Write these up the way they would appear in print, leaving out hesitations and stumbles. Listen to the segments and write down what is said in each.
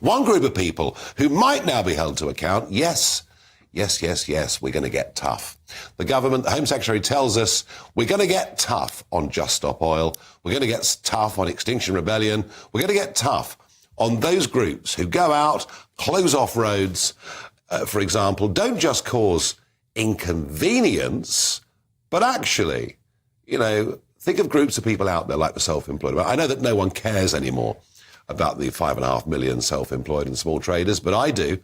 One group of people who might now be held to account, yes, we're going to get tough. The government, the Home Secretary tells us we're going to get tough on Just Stop Oil. We're going to get tough on Extinction Rebellion. We're going to get tough on those groups who go out, close off roads, for example, don't just cause inconvenience, but actually, think of groups of people out there like the self-employed. I know that no one cares anymore about the 5.5 million self-employed and small traders, but I do.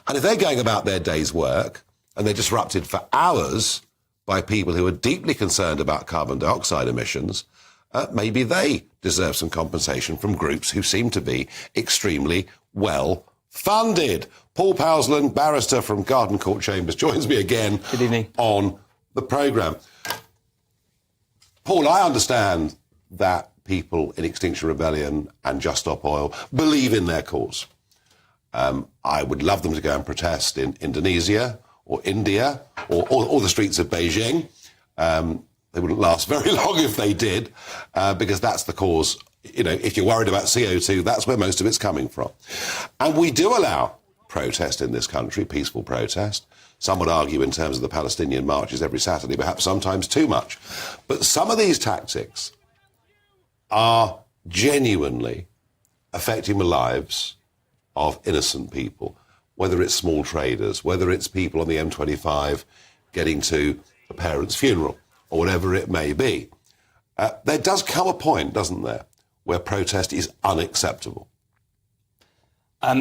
And if they're going about their day's work and they're disrupted for hours by people who are deeply concerned about carbon dioxide emissions, maybe they deserve some compensation from groups who seem to be extremely well funded. Paul Powlesland, barrister from Garden Court Chambers, joins me again. Good evening. On the programme. Paul, I understand that people in Extinction Rebellion and Just Stop Oil believe in their cause. I would love them to go and protest in Indonesia or India or the streets of Beijing. They wouldn't last very long if they did, because that's the cause. If you're worried about CO2, that's where most of it's coming from. And we do allow protest in this country, peaceful protest. Some would argue in terms of the Palestinian marches every Saturday, perhaps sometimes too much. But some of these tactics are genuinely affecting the lives of innocent people, whether it's small traders, whether it's people on the M25 getting to a parent's funeral, or whatever it may be. There does come a point, doesn't there, where protest is unacceptable.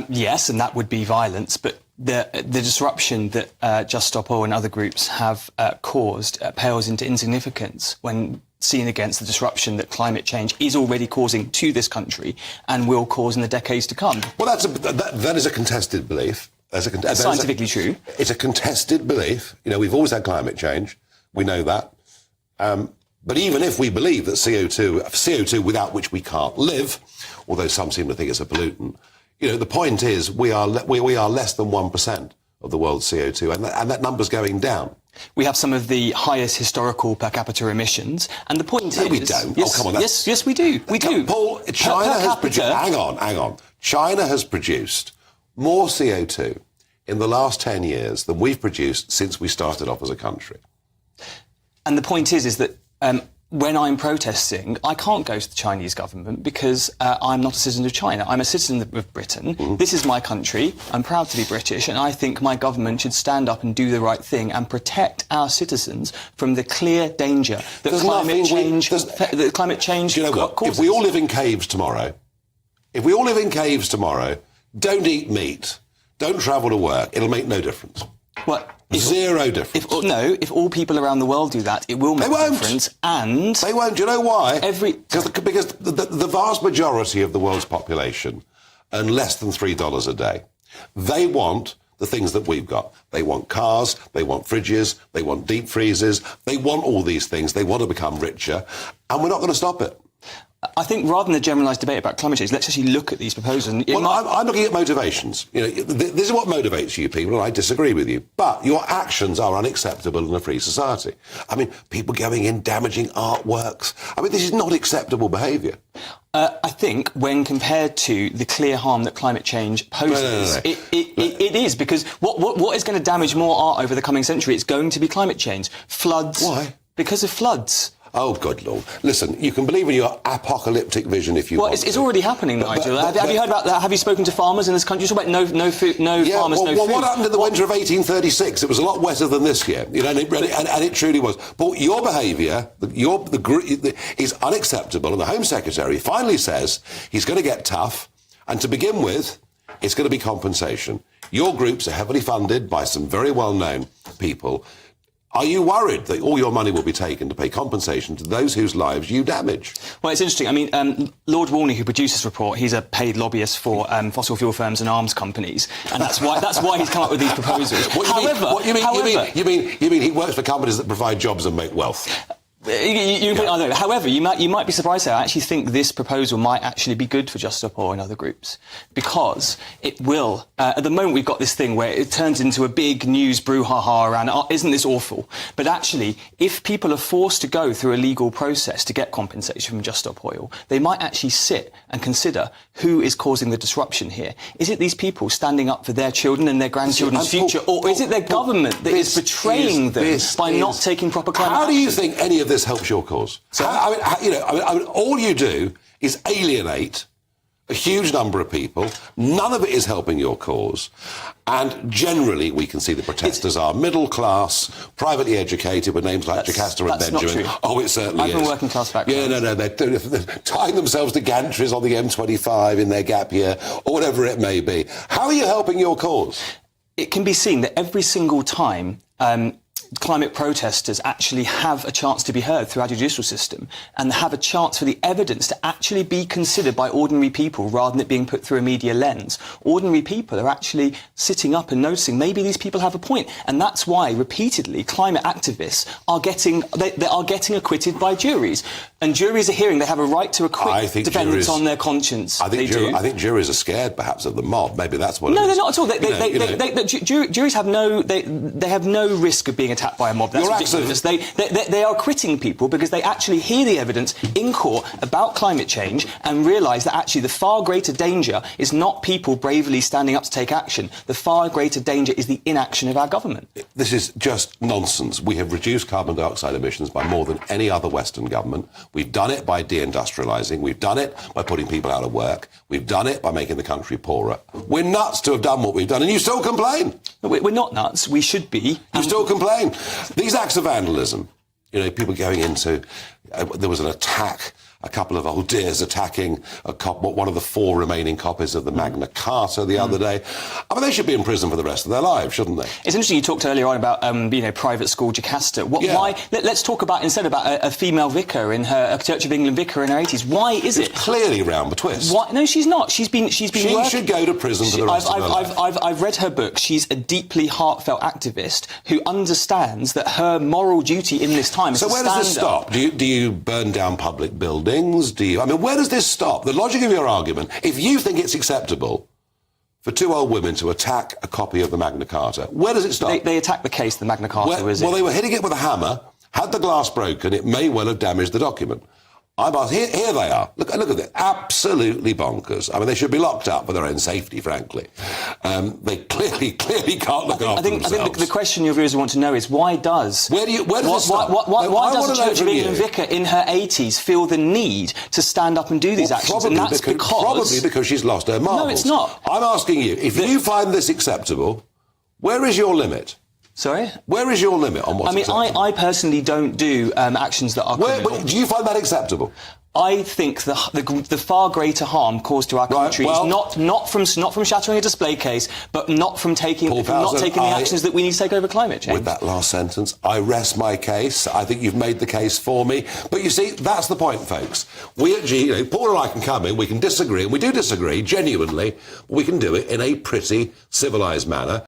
Yes, and that would be violence, but the disruption that Just Stop Oil and other groups have caused pales into insignificance when seen against the disruption that climate change is already causing to this country and will cause in the decades to come. Well, that is a contested belief. That's scientifically true. It's a contested belief. We've always had climate change. We know that. But even if we believe that CO2 without which we can't live, although some seem to think it's a pollutant, the point is we are less than 1% of the world's CO2, and that number's going down. We have some of the highest historical per capita emissions, and the point is... No, we don't. Yes, come on. Yes, we do. We do. Paul, China has produced... Hang on. China has produced more CO2 in the last 10 years than we've produced since we started off as a country. And the point is that when I'm protesting, I can't go to the Chinese government because I'm not a citizen of China. I'm a citizen of Britain. Mm-hmm. This is my country. I'm proud to be British, and I think my government should stand up and do the right thing and protect our citizens from the clear danger that climate change do you know what? causes. If we all live in caves tomorrow, don't eat meat, don't travel to work, it'll make no difference. What? Zero difference. If all people around the world do that, it will make a difference. And they won't. Do you know why? Because the vast majority of the world's population earn less than $3 a day. They want the things that we've got. They want cars, they want fridges, they want deep freezers, they want all these things. They want to become richer, and we're not going to stop it. I think rather than a generalised debate about climate change, let's actually look at these proposals. I'm looking at motivations. This is what motivates you people, and I disagree with you. But your actions are unacceptable in a free society. People going in, damaging artworks. This is not acceptable behaviour. I think when compared to the clear harm that climate change poses, it is, because what is going to damage more art over the coming century? It's going to be climate change. Floods. Why? Because of floods. Oh, good Lord. Listen, you can believe in your apocalyptic vision if you want it's already happening, Nigel. Have you heard about that? Have you spoken to farmers in this country? You talk about no food, farmers, no food. What happened in the winter of 1836? It was a lot wetter than this year, and it truly was. But your behaviour is unacceptable, and the Home Secretary finally says he's going to get tough, and to begin with, it's going to be compensation. Your groups are heavily funded by some very well-known people. Are you worried that all your money will be taken to pay compensation to those whose lives you damage? Well, it's interesting. Lord Walney, who produced this report, he's a paid lobbyist for fossil fuel firms and arms companies, and that's why he's come up with these proposals. You mean he works for companies that provide jobs and make wealth? I don't know. However, you might be surprised that I actually think this proposal might actually be good for Just Stop Oil and other groups, because it will. At the moment, we've got this thing where it turns into a big news brouhaha around, isn't this awful? But actually, if people are forced to go through a legal process to get compensation from Just Stop Oil, they might actually sit and consider who is causing the disruption here. Is it these people standing up for their children and their grandchildren's future, or is it their government that is betraying them by not taking proper climate action? How do you think any of this helps your cause? All you do is alienate a huge number of people. None of it is helping your cause. And generally, we can see the protesters are middle class, privately educated, with names like Jocasta and Benjamin. Not true. Oh, it certainly is. I've been working class background. Yeah, no, they're tying themselves to gantries on the M25 in their gap year, or whatever it may be. How are you helping your cause? It can be seen that every single time climate protesters actually have a chance to be heard through our judicial system and have a chance for the evidence to actually be considered by ordinary people rather than it being put through a media lens. Ordinary people are actually sitting up and noticing maybe these people have a point, and that's why repeatedly climate activists are getting acquitted by juries. And juries are hearing they have a right to acquit defendants on their conscience. I think juries are scared perhaps of the mob. Maybe that's what it is. No, they're not at all. Juries have no risk of being attacked by a mob. That's ridiculous. They are acquitting people because they actually hear the evidence in court about climate change and realise that actually the far greater danger is not people bravely standing up to take action. The far greater danger is the inaction of our government. This is just nonsense. We have reduced carbon dioxide emissions by more than any other Western government. We've done it by deindustrialising. We've done it by putting people out of work. We've done it by making the country poorer. We're nuts to have done what we've done, and you still complain. We're not nuts. We should be. You still complain. These acts of vandalism, people going into... there was an attack, a couple of old dears attacking one of the 4 remaining copies of the Magna Carta the other day. I mean, they should be in prison for the rest of their lives, shouldn't they? It's interesting you talked earlier on about, private school Jocasta. Why? Let's talk instead about a female vicar in a Church of England vicar in her 80s. Why is it? Clearly round the twist. Why? No, she's not. She should go to prison for the rest of her life. I've read her book. She's a deeply heartfelt activist who understands that her moral duty in this time is to stand up. So where does this stop? Do you burn down public buildings? Where does this stop? The logic of your argument, if you think it's acceptable for 2 old women to attack a copy of the Magna Carta, where does it stop? They attacked the case, the Magna Carta, was it? Well, they were hitting it with a hammer, had the glass broken, it may well have damaged the document. I'm asking, here they are. Look at this. Absolutely bonkers. I mean, they should be locked up for their own safety, frankly. They clearly can't look after themselves. I think the question your viewers want to know is why does where does a Church of England vicar in her 80s feel the need to stand up and do these actions? And that's probably because she's lost her marbles. No, it's not. I'm asking you, if you find this acceptable, where is your limit? Sorry? Where is your limit on what's acceptable? I personally don't do actions that are criminal. Do you find that acceptable? I think the far greater harm caused to our country is not from shattering a display case, but not from taking the actions that we need to take over climate change. With that last sentence, I rest my case. I think you've made the case for me. But you see, that's the point, folks. We at G, Paul and I can come in, we can disagree, and we do disagree, genuinely, but we can do it in a pretty civilised manner.